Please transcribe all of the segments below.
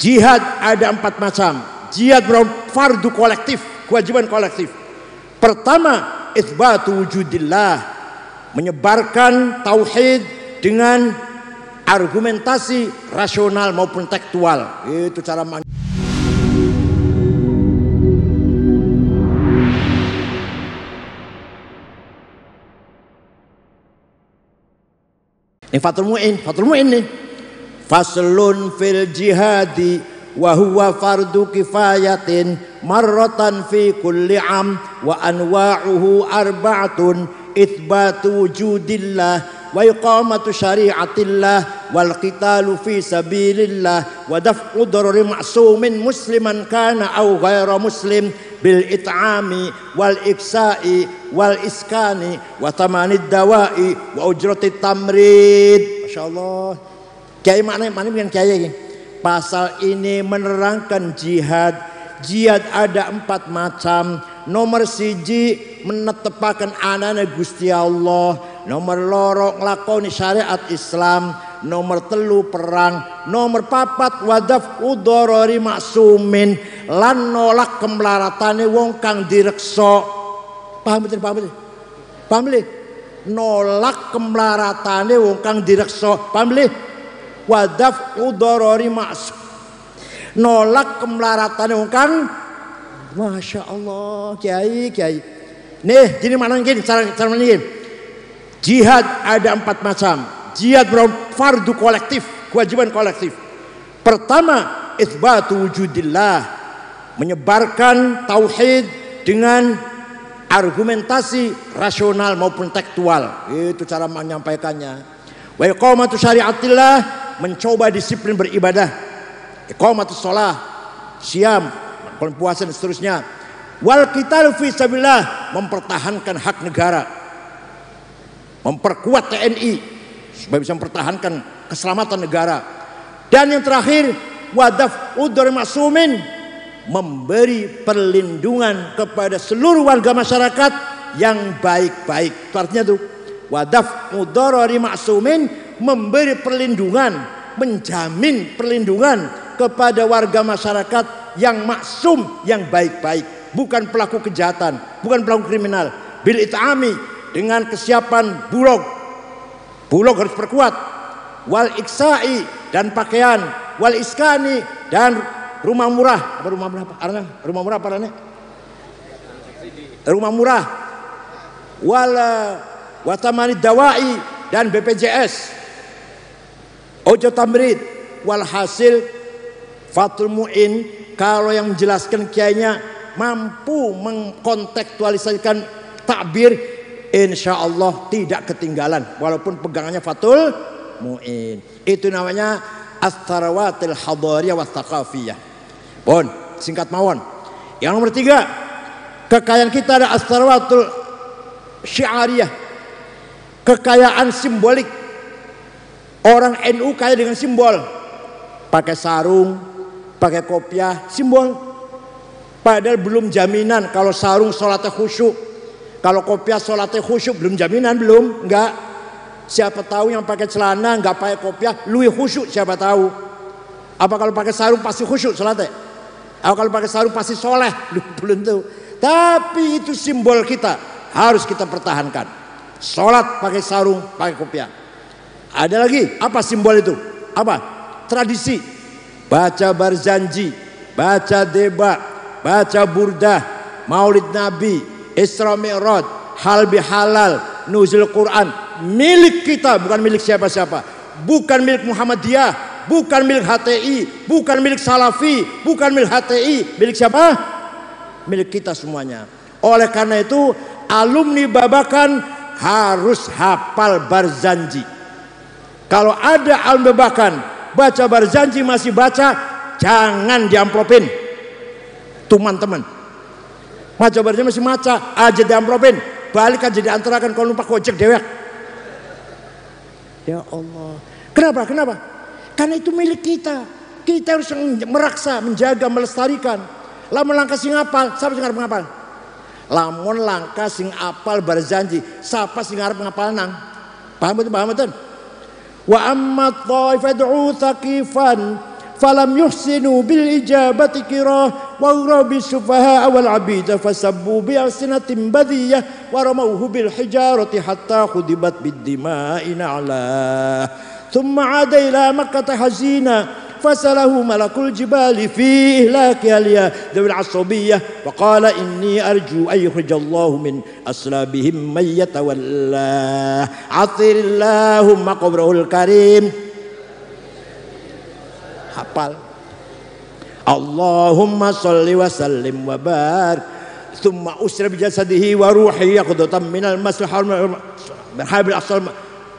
Jihad ada 4 macam. Jihad fardu kolektif, kewajiban kolektif. Pertama, itsbatu wujudillah, menyebarkan tauhid dengan argumentasi rasional maupun tekstual. Itu cara ini Fathul Mu'in nih. Faslun fil jihadi wa huwa fardu kifayatin marratan fi kulli am wa anwa'uhu arba'atun itsbatu wujudillah wa iqamatu syari'atillah wal qitalu fi sabilillah wa daf'u darari ma'sumin musliman kana aw ghaira muslim bil it'ami wal iksa'i wal iskani wa tamanid dawa'i wa ujratit tamrid. Masyaallah. Kiai mana dengan kiai ini? Pasal ini menerangkan jihad. Jihad ada 4 macam. Nomor 1 menetepakan anane Gusti Allah. Nomor 2 nglakoni syariat Islam. Nomor 3 perang. Nomor 4 wadaf udorori maksumin lan nolak kemlaratane wong kang direksa. Paham betul? Paham betul? Nolak kemlaratane wong kang direksa. Paham betul? Wadaf udorori maksum, nolak kemelaratan wong kang. Masya Allah, kiai. Nih, jadi mana gini cara gini. Jihad ada 4 macam. Jihad fardu kolektif, kewajiban kolektif. Pertama, itsbatu wujudillah, menyebarkan tauhid dengan argumentasi rasional maupun tekstual. Itu cara menyampaikannya. Wa iqamatu syari'atillah, mencoba disiplin beribadah. Iqamatus shalah, siam, puasa dan seterusnya. Wal qitalu fi sabilillah, mempertahankan hak negara. Memperkuat TNI supaya bisa mempertahankan keselamatan negara. Dan yang terakhir, wadaf udur maksumin, memberi perlindungan kepada seluruh warga masyarakat yang baik-baik. Itu artinya tuh wadaf udorori maksumin, memberi perlindungan, menjamin perlindungan kepada warga masyarakat yang maksum, yang baik-baik, bukan pelaku kejahatan, bukan pelaku kriminal. Bil it'ami, dengan kesiapan bulog harus perkuat. Wal iksa'i, dan pakaian. Wal iskani, dan rumah murah. Apa rumah murah? Rumah murah apa artinya? Rumah murah. Wa tamanid dawa'i, dan BPJS. Ojo tamrid. Walhasil Fathul Mu'in kalau yang menjelaskan kiainya mampu mengkontekstualisasikan takbir, insya Allah tidak ketinggalan walaupun pegangannya Fathul Mu'in. Itu namanya as-sarawatil hadariyah wa thaqafiyah. Pun singkat mawon. Yang nomor 3, kekayaan kita ada as-sarawatul syiariyah, kekayaan simbolik. Orang NU kaya dengan simbol, pakai sarung, pakai kopiah, simbol. Padahal belum jaminan kalau sarung sholatnya khusyuk, kalau kopiah sholatnya khusyuk, belum jaminan, belum, enggak. Siapa tahu yang pakai celana enggak pakai kopiah lebih khusyuk, siapa tahu. Apa kalau pakai sarung pasti khusyuk sholatnya? Apa kalau pakai sarung pasti soleh? Belum tahu. Tapi itu simbol kita, harus kita pertahankan. Sholat pakai sarung, pakai kopiah. Ada lagi, apa simbol itu? Apa? Tradisi. Baca barzanji, baca deba, baca burdah, maulid nabi, Isra Mi'raj, hal bihalal, nuzul Quran. Milik kita, bukan milik siapa-siapa. Bukan milik Muhammadiyah, bukan milik HTI, bukan milik Salafi, bukan milik HTI. Milik siapa? Milik kita semuanya. Oleh karena itu, alumni Babakan harus hafal barzanji. Kalau ada alumni Babakan baca barzanji masih baca, jangan diamplopin. Teman-teman, baca barzanji masih baca aja diamplopin, balik aja diantarakan kalau numpak ojek dewek. Ya Allah, kenapa? Karena itu milik kita. Kita harus meraksa, menjaga, melestarikan. Lamun langkah sing apal, siapa sing arep ngapal? Lamun langkah sing apal barzanji, siapa sing arep ngapal nang? Paham betul? Wa amma ta'ifatu thaqifan falam yuhsinu bil ijabati kirah wa urabi sufaha wal abida fasabbu bi alsinatin badiyah wa ramawhu bil hijarati hatta khudibat bid dima'i na'la thumma 'ada ila makkah hazina فسله ملك الجبال في إهلاكها ذوي العصبية وقال إني أرجو أن يخرج الله من أصلابهم من يتولاه عطر اللهم قبره الكريم. Hafal. Allahumma salli wa sallim wa barik thumma usra bi jasadihi wa ruhi yaqdatan minal maslahah habil asal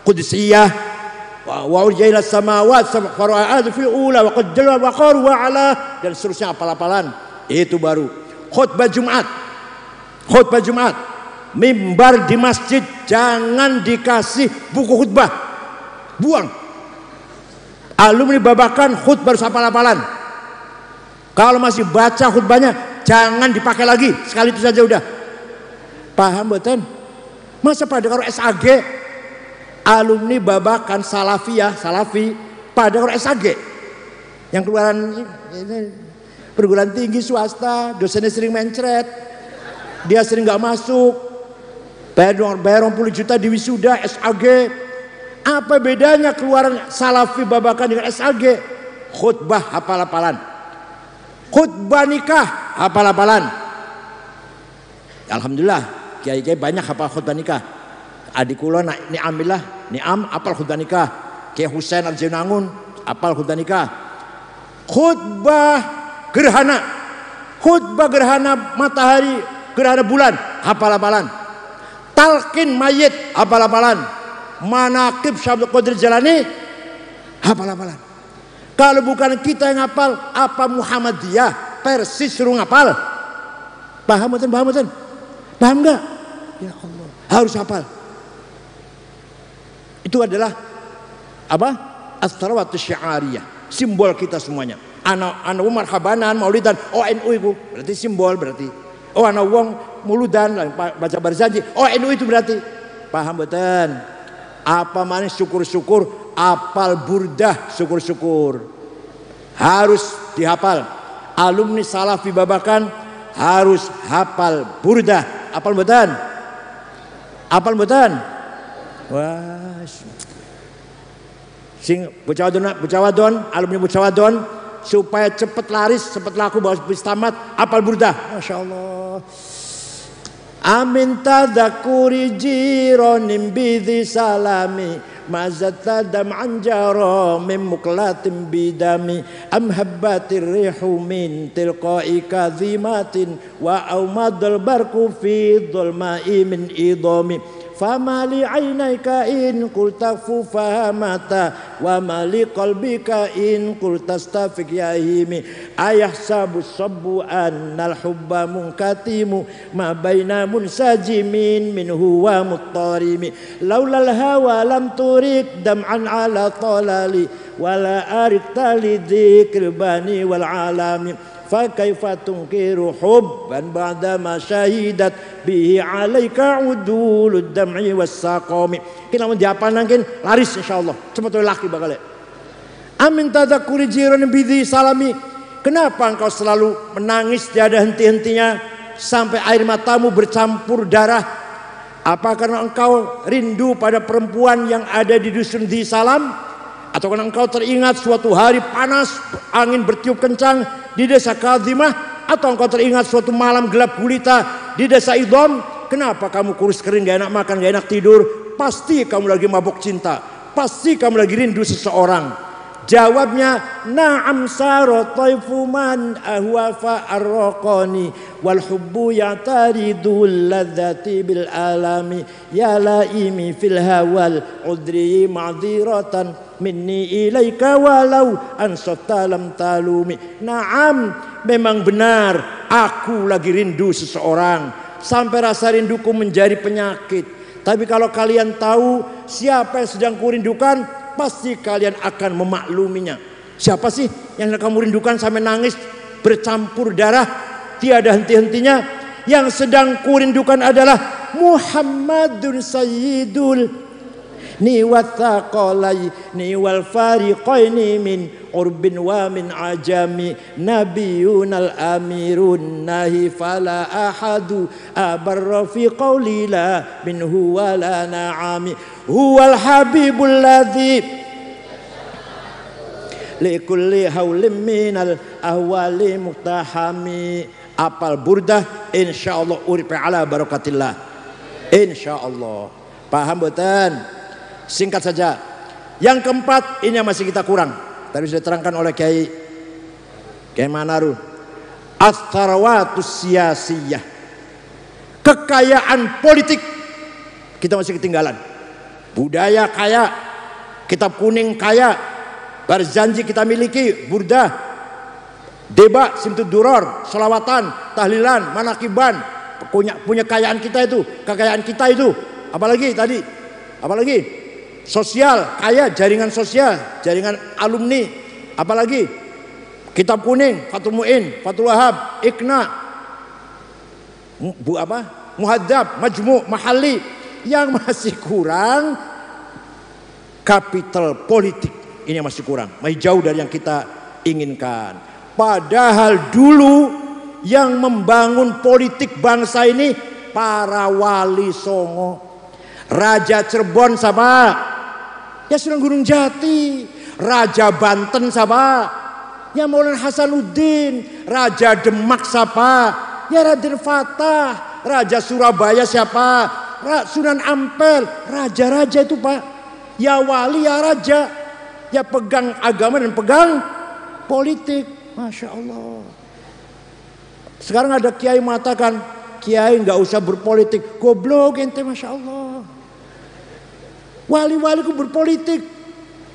qudsiyah wa urjaila samawat fara'ad fil ula wa qad jalla wa qar wa ala dan seterusnya apal-apalan. Itu baru khutbah Jumat. Khutbah Jumat, mimbar di masjid jangan dikasih buku khutbah, buang. Alumni babakan khutbah harus apal-apalan. Kalau masih baca khutbahnya jangan dipakai lagi, sekali itu saja udah. Paham betul? Masa pada kalau SAG alumni babakan salafiyah, salafi pada orang SAG yang keluaran ini, perguruan tinggi swasta, dosennya sering mencret, dia sering nggak masuk, bayar 20 juta di wisuda SAG. Apa bedanya keluaran salafi babakan dengan SAG? Khutbah hafal-hafalan, khutbah nikah hafal-hafalan. Alhamdulillah kiai-kiai banyak hafal khutbah nikah. Adik kula Ni'amillah, Ni'am apal khutbah nikah. Kiai Husain Al-Jainangun apal khutbah nikah. Khutbah gerhana, khutbah gerhana matahari, gerhana bulan, hafal-hafalan. Talqin mayit, hafal-hafalan. Manaqib Syabdul Qadir Jalani, hafal-hafalan. Kalau bukan kita yang hafal, apa Muhammadiyah persis suruh ngapal? Paham betul? Paham betul? Paham enggak? Ya Allah, harus hafal. Itu adalah apa? As-salawatu syiariyah, simbol kita semuanya. Ana marhabanan maulidan ONU itu berarti simbol, berarti oh ana wong muludan baca barzanji ONU itu berarti. Paham betul? Apa mana syukur-syukur, apal burdah syukur-syukur. Harus dihafal. Alumni salafi babakan harus hafal burdah. Apal betul? Apal betul? Wah, sing bocah wadon, alumni bocah wadon supaya cepat laris, cepat laku bawa bis tamat, apal burdah. Masya Allah. Amin tadakuri jironim bidhi salami mazata dam'an jaro min muklatim bidami am habbatir rihu min tilqai kadhimatin wa aumadul barku fi dhulma'i min idami fama li aynayka in qulta fufahamata wa ma li qalbika in qulta stafik yahimi ayahsabu sabbu annal hubba munkatimu ma baina munsajimin minhu wa muttarimi laulal hawa lam turid dam'an ala talali wala arik tali dzikr bani wal alami fakaifa tunkiru hubban ba'da ma syahidat bihi alaika udulud dam'i wassaqami. Kita mau dihafal nangkin laris insyaallah. Cepat laki bakal. Amin tadzakuri jiran bidhi salami. Kenapa engkau selalu menangis tiada henti-hentinya sampai air matamu bercampur darah? Apa karena engkau rindu pada perempuan yang ada di dusun di Salam? Atau karena engkau teringat suatu hari panas, angin bertiup kencang di desa Kadhimah? Atau engkau teringat suatu malam gelap gulita di desa Idham? Kenapa kamu kurus kering, gak enak makan, gak enak tidur? Pasti kamu lagi mabuk cinta, pasti kamu lagi rindu seseorang. Jawabnya, na'am saro taifu man ahwafa arraqani wal hubbu ya'taridul ladzati bil alami ya laimi fil hawal udri ma'dziratan minni ilaika walau ansata lam talumi. Na'am, memang benar aku lagi rindu seseorang sampai rasa rinduku menjadi penyakit. Tapi kalau kalian tahu siapa yang sedang kurindukan, pasti kalian akan memakluminya. Siapa sih yang kamu rindukan sampai nangis bercampur darah tiada henti-hentinya? Yang sedang kurindukan adalah Muhammadun Sayyidul ni wathaqalaini wal fariqaini min urbin wa min ajami nabiyunal amirun nahi fala ahadu abarra fi qawli la minhu wala na'ami huwal habibul ladzi likulli haulim minal ahwali muktahami. Apal burdah insyaallah urip ala barakatillah insyaallah. Paham betul? Singkat saja. Yang keempat, ini yang masih kita kurang. Tadi sudah diterangkan oleh Kiai Manaru. As-sarwatus siyasiyah. Kekayaan politik kita masih ketinggalan. Budaya kaya, kitab kuning kaya, berjanji kita miliki, burdah, deba, simtud duror, selawatan, tahlilan, manakiban, punya kekayaan kita itu, apalagi tadi, apalagi sosial, kaya, jaringan sosial, jaringan alumni, apalagi kitab kuning, Fathul Mu'in, Fathul Wahab, Iqna, Muhadzab, Majmu', Mahalli. Yang masih kurang kapital politik, ini yang masih kurang, masih jauh dari yang kita inginkan. Padahal dulu yang membangun politik bangsa ini para wali songo. Raja Cirebon siapa? Ya Sunan Gunung Jati. Raja Banten siapa? Ya Maulana Hasanuddin. Raja Demak siapa? Ya Raden Fatah. Raja Surabaya siapa? Sunan Ampel. Raja-raja itu Pak. Ya wali ya raja. Ya pegang agama dan pegang politik. Masya Allah. Sekarang ada kiai mengatakan, kiai nggak usah berpolitik. Goblok ente, Masya Allah. Wali-wali ku berpolitik.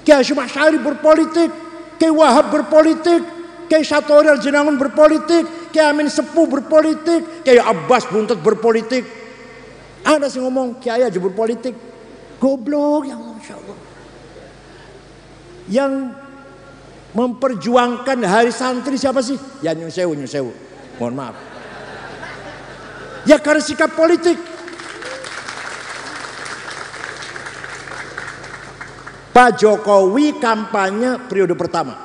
Kiai Hasyim Asy'ari berpolitik. Kiai Wahab berpolitik. Kiai Satori Al-Jinangun berpolitik. Kiai Amin Sepuh berpolitik. Kiai Abbas Buntet berpolitik. Ada sih ngomong kiai aja berpolitik. Goblok ya Allah, Masya Allah. Yang memperjuangkan hari santri siapa sih? Ya Nyun Sewu. Mohon maaf. Ya karena sikap politik. Pak Jokowi kampanye periode pertama.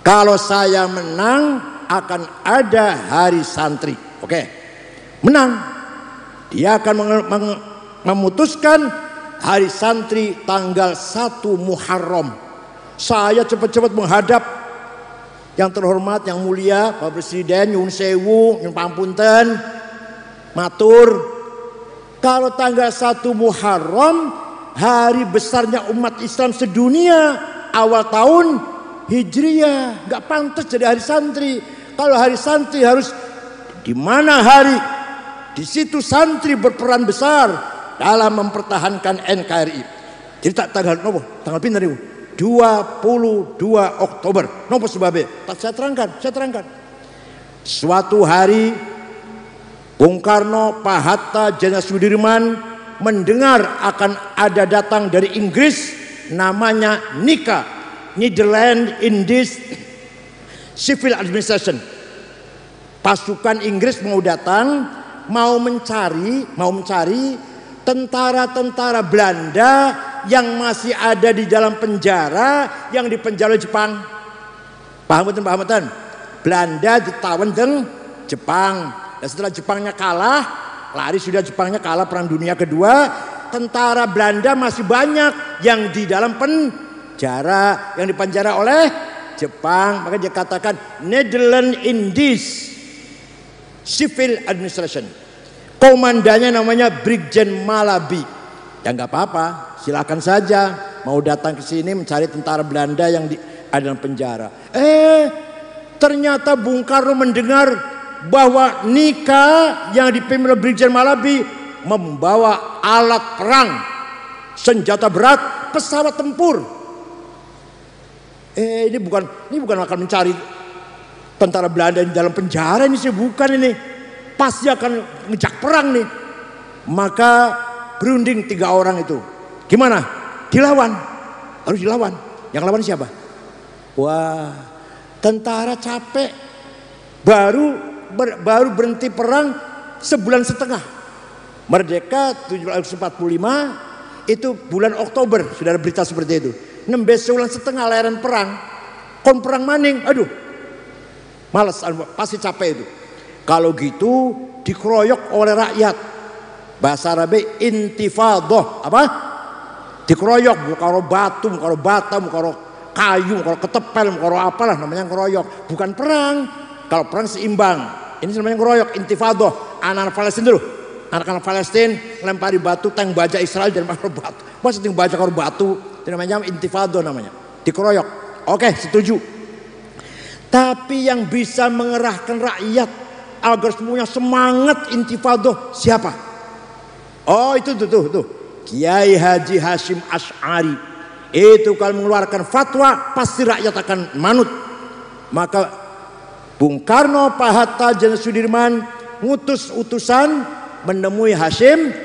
Kalau saya menang akan ada hari santri. Oke. Menang. Dia akan memutuskan hari santri tanggal 1 Muharram. Saya cepat-cepat menghadap yang terhormat, yang mulia Pak Presiden, Nyun Sewu, Nyun Pampunten, matur. Kalau tanggal 1 Muharram, hari besarnya umat Islam sedunia, awal tahun Hijriyah, nggak pantas jadi hari santri. Kalau hari santri harus di mana hari? Di situ santri berperan besar dalam mempertahankan NKRI. Jadi tanggal nopo? Tanggal pinter niku? 22 Oktober. Nopo sebabnya? Saya terangkan. Suatu hari Bung Karno, Pak Hatta, Jenderal Sudirman mendengar akan ada datang dari Inggris namanya NICA, Netherlands Indies Civil Administration. Pasukan Inggris mau datang, mau mencari tentara-tentara Belanda yang masih ada di dalam penjara, yang dipenjara Jepang. Paham betul? Belanda ditawan dengan Jepang. Dan setelah Jepangnya kalah, lari sudah Jepangnya kalah Perang Dunia Kedua, tentara Belanda masih banyak yang di dalam penjara, yang dipenjara oleh Jepang. Maka dia katakan Netherlands Indies Civil Administration. Komandannya namanya Brigjen Malabi. Ya nggak apa-apa, silakan saja mau datang ke sini mencari tentara Belanda yang ada dalam penjara. Ternyata Bung Karno mendengar bahwa NICA yang dipimpin oleh Brigjen Malabi membawa alat perang, senjata berat, pesawat tempur. Ini bukan akan mencari tentara Belanda di dalam penjara, ini sih bukan ini. Pasti akan ngejak perang nih. Maka berunding 3 orang itu. Gimana? Dilawan. Harus dilawan. Yang lawan siapa? Wah, tentara capek. Baru berhenti perang sebulan setengah. Merdeka 1745. itu bulan Oktober, sudah ada berita seperti itu. Nembe sebulan setengah layaran perang, kon perang maning, aduh, males, pasti capek itu. Kalau gitu dikeroyok oleh rakyat. Bahasa Arabnya intifadah, apa? Dikeroyok, karo batu, karo batam, karo kayu, karo ketepel, karo apalah namanya ngeroyok. Bukan perang. Kalau perang seimbang. Ini namanya ngeroyok, intifadah. Anak-anak Palestina dulu. Anak-anak Palestina lempari batu, tank baja Israel dan karo batu. Masa tank baja karo batu, itu namanya intifadah namanya. Dikeroyok. Oke, setuju. Tapi yang bisa mengerahkan rakyat agar semuanya semangat intifadah siapa? Oh, itu tuh. Kiai Haji Hashim Asy'ari. Itu kalau mengeluarkan fatwa pasti rakyat akan manut. Maka Bung Karno, Pak Hatta, Jenderal Sudirman ngutus utusan menemui Hashim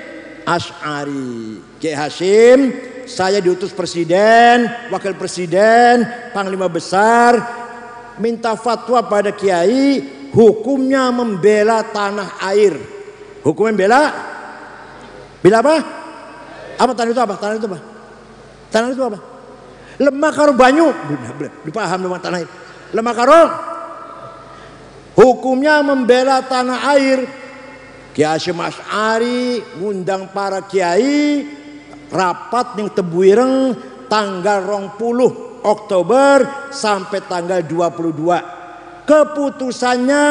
Asy'ari. Kiai Hashim, saya diutus presiden, wakil presiden, panglima besar minta fatwa pada kiai, hukumnya membela tanah air. Hukumnya bela apa? Apa tanah itu apa? Tanah itu apa? Lemah karo banyu. Dipaham lemah tanah air. Lemah karo hukumnya membela tanah air. Kiai Hashim Asy'ari ngundang para kiai rapat ning Tebuireng tanggal 20 Oktober sampai tanggal 22. Keputusannya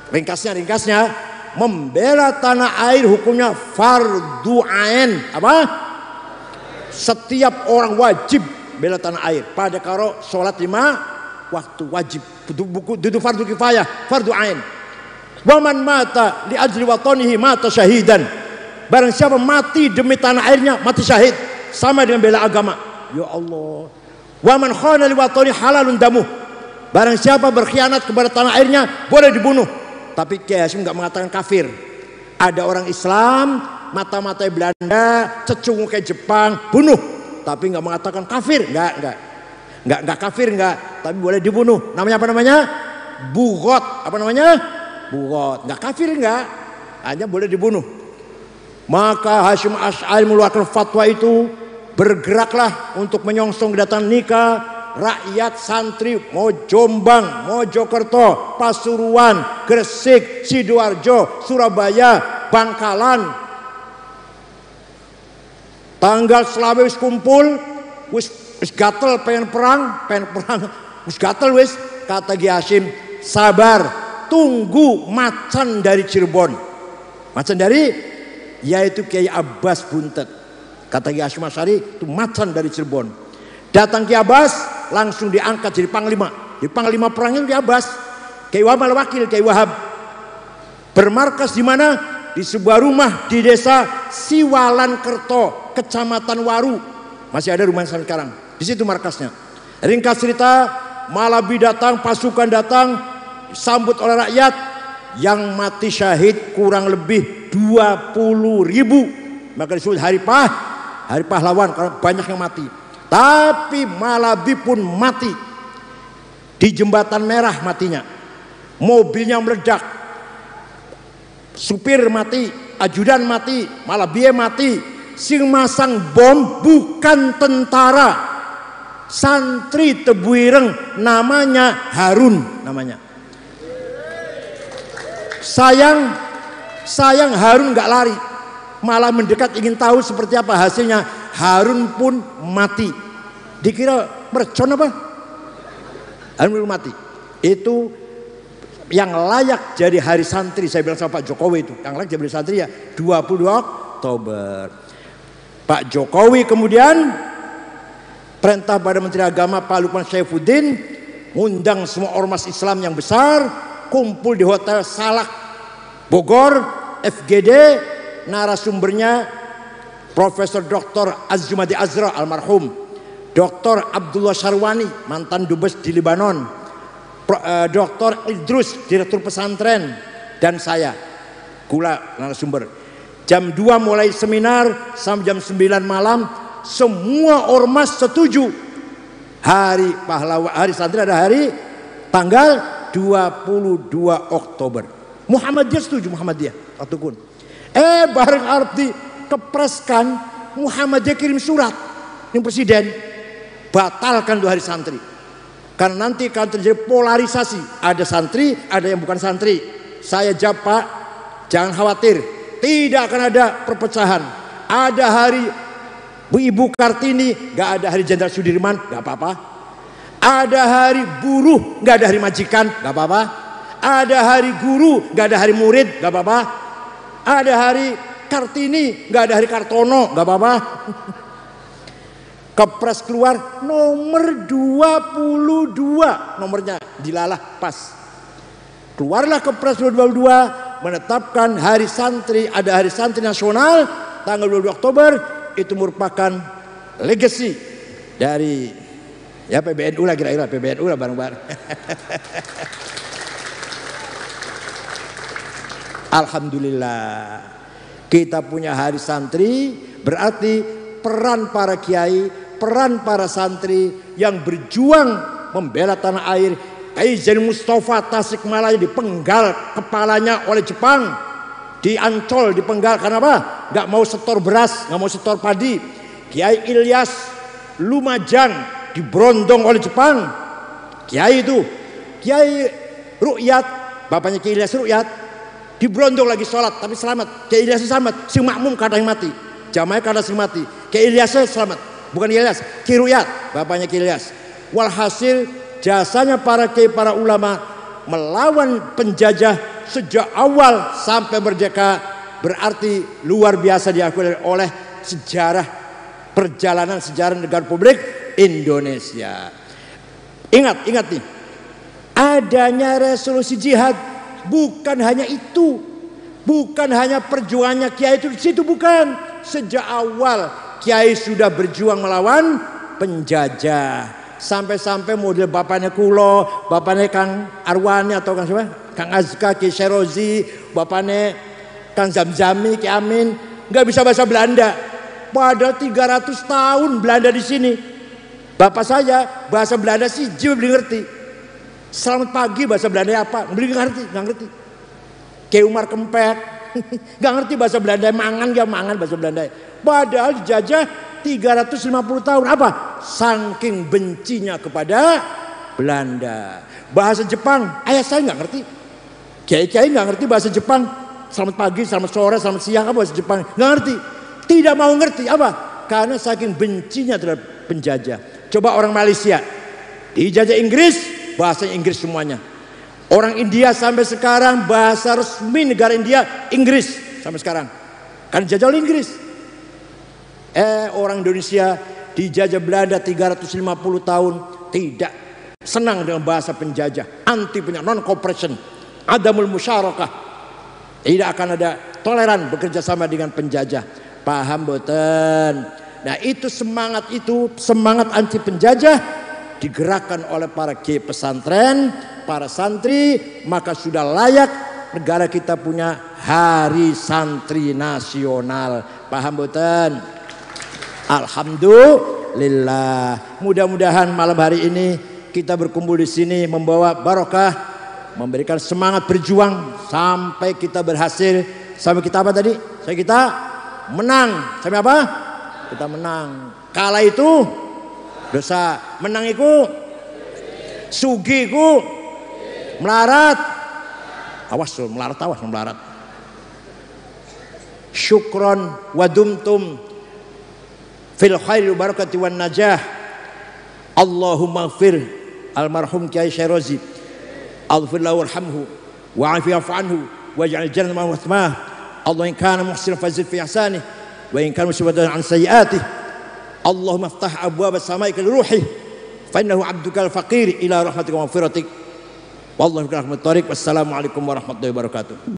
ringkasnya membela tanah air hukumnya fardu ain. Apa? Setiap orang wajib bela tanah air. Pada karo sholat 5 waktu wajib. Itu fardu kifayah, fardu ain. Waman mata li ajli watanihi mata syahidan. Barang siapa mati demi tanah airnya mati syahid, sama dengan bela agama. Ya Allah. Waman khana li watani halalun damuh. Barang siapa berkhianat kepada tanah airnya boleh dibunuh. Tapi Kiai Hashim enggak mengatakan kafir. Ada orang Islam mata-matai Belanda, cecungu kayak Jepang, bunuh. Tapi enggak mengatakan kafir, enggak kafir enggak, tapi boleh dibunuh. Namanya apa namanya? Bugot. Apa namanya? Bugot. Enggak kafir enggak, hanya boleh dibunuh. Maka Hashim Asy'ari mengeluarkan fatwa itu, bergeraklah untuk menyongsong kedatangan nikah rakyat santri mau Jombang, Mojokerto, Pasuruan, Gresik, Sidoarjo, Surabaya, Bangkalan. Tanggal selama wis kumpul, wis gatel pengen perang, wis gatel wis. Kata Kiai Hashim, sabar, tunggu macan dari Cirebon. Macan dari, yaitu Kiai Abbas Buntet. Kata Kiai Hashim Asy'ari, itu macan dari Cirebon. Datang Kiai Abbas, langsung diangkat jadi panglima. Di panglima perang itu Kiai Abbas. Kiai Wahab wakil Kiai Wahab. Bermarkas di mana? Di sebuah rumah di desa Siwalan Kerto, Kecamatan Waru. Masih ada rumah sampai sekarang. Di situ markasnya. Ringkas cerita, Malabi datang, pasukan datang, disambut oleh rakyat. Yang mati syahid kurang lebih 20.000. Maka disebut hari pahlawan karena banyak yang mati. Tapi Malabi pun mati. Di Jembatan Merah matinya. Mobilnya meledak. Supir mati, ajudan mati, Malabi mati. Sing masang bom bukan tentara. Santri Tebuireng, namanya Harun namanya. Sayang Harun nggak lari, malah mendekat ingin tahu seperti apa hasilnya. Harun pun mati. Dikira mercon apa? Harun pun mati. Itu yang layak jadi hari santri. Saya bilang sama Pak Jokowi itu, yang layak jadi hari santri ya 22 Oktober. Pak Jokowi kemudian perintah pada Menteri Agama Pak Lukman Saifuddin, ngundang semua ormas Islam yang besar kumpul di Hotel Salak Bogor, FGD. Narasumbernya Profesor Dr. Azjumadi Azra almarhum, Dr. Abdullah Syarwani mantan dubes di Libanon, Dr. Idrus direktur pesantren, dan saya Kula narasumber. Jam 2 mulai seminar sampai jam 9 malam. Semua ormas setuju hari pahlawan, hari santri ada hari tanggal 22 Oktober. Muhammadiyah setuju, Muhammadiyah Atukun. Bareng arep dikepreskan Muhammadiyah kirim surat ini presiden, batalkan 2 hari santri. Karena nanti akan terjadi polarisasi, ada santri, ada yang bukan santri. Saya jawab, Pak, jangan khawatir, tidak akan ada perpecahan. Ada hari Bu Ibu Kartini, gak ada hari Jenderal Sudirman, gak apa-apa. Ada hari buruh, gak ada hari majikan, gak apa-apa. Ada hari guru, gak ada hari murid, gak apa-apa. Ada hari Kartini, gak ada hari Kartono, gak apa-apa. Kepres keluar nomor 22, nomornya dilalah pas. Keluarlah Kepres 22 menetapkan hari santri, ada hari santri nasional tanggal 22 Oktober. Itu merupakan legacy dari ya PBNU lah, kira-kira PBNU lah bareng-bareng. Alhamdulillah kita punya hari santri, berarti peran para kiai, peran para santri yang berjuang membela tanah air. Kiai Zain Mustafa Tasikmalaya dipenggal kepalanya oleh Jepang, di Ancol dipenggal karena apa? Gak mau setor beras, gak mau setor padi. Kiai Ilyas Lumajang diberondong oleh Jepang. Kiai itu, Kiai Rukyat, bapaknya Kiai Ilyas Rukyat, diberondong lagi sholat tapi selamat. Kiai Ilyas selamat, si makmum kadang mati, jamaah kadang mati. Kiai Ilyas selamat, bukan Ilyas, Kiai Rukyat, bapaknya Kiai Ilyas. Walhasil jasanya para kiai, para ulama melawan penjajah sejak awal sampai merdeka, berarti luar biasa diakui oleh sejarah perjalanan sejarah negara Republik Indonesia. Ingat nih, adanya resolusi jihad bukan hanya itu, bukan hanya perjuangannya kiai itu di situ, bukan. Sejak awal kiai sudah berjuang melawan penjajah. Sampai-sampai model bapaknya Kulo, bapaknya Kang Arwani atau Kang siapa? Kang Azka, Ki Serozi, bapaknya Kang Zamzami, Ki Amin, nggak bisa bahasa Belanda. Padahal 300 tahun Belanda di sini. Bapak saya bahasa Belanda sih jiwa beli ngerti. Selamat pagi bahasa Belanda apa? Beli nggak ngerti. Ki Umar Kempet, nggak ngerti bahasa Belanda. Mangan bahasa Belanda. Padahal dijajah 350 tahun. Apa? Saking bencinya kepada Belanda. Bahasa Jepang, ayah saya nggak ngerti. Kiai-kiai nggak ngerti bahasa Jepang. Selamat pagi, selamat sore, selamat siang, apa bahasa Jepang? Nggak ngerti. Tidak mau ngerti. Apa? Karena saking bencinya terhadap penjajah. Coba orang Malaysia dijajah Inggris, bahasa Inggris semuanya. Orang India sampai sekarang bahasa resmi negara India Inggris sampai sekarang. Kan dijajah oleh Inggris. Orang Indonesia dijajah Belanda 350 tahun, tidak senang dengan bahasa penjajah, anti non cooperation, adamul musyarakah, tidak akan ada toleran bekerja sama dengan penjajah. Paham boten? Nah itu semangat anti penjajah digerakkan oleh para kiai pesantren, para santri, maka sudah layak negara kita punya hari santri nasional. Paham boten? Alhamdulillah. Mudah-mudahan malam hari ini kita berkumpul di sini membawa barokah, memberikan semangat berjuang sampai kita berhasil, sampai kita apa tadi? Sampai kita menang. Sampai apa? Kita menang. Kalah itu dosa, menang itu sugi itu melarat. Awas melarat. Syukron wadumtum fil khairi barakati wan najah. Allahumma ighfir almarhum Kiai Serozi, aghfir lahu warhamhu wa'afi'fu anhu waj'al jannata ma'ahu wathmah. Allah in kana muhsinan fazid fi ihsanih wa in kana musibatan an sayyi'atih. Allahumma iftah abwaab as-samaa'i li ruhi fa innahu 'abduka al-faqir ila rahmatika wa maghfiratik. Wallahu bi'ahmid thariq. Wassalamu alaikum warahmatullahi wabarakatuh.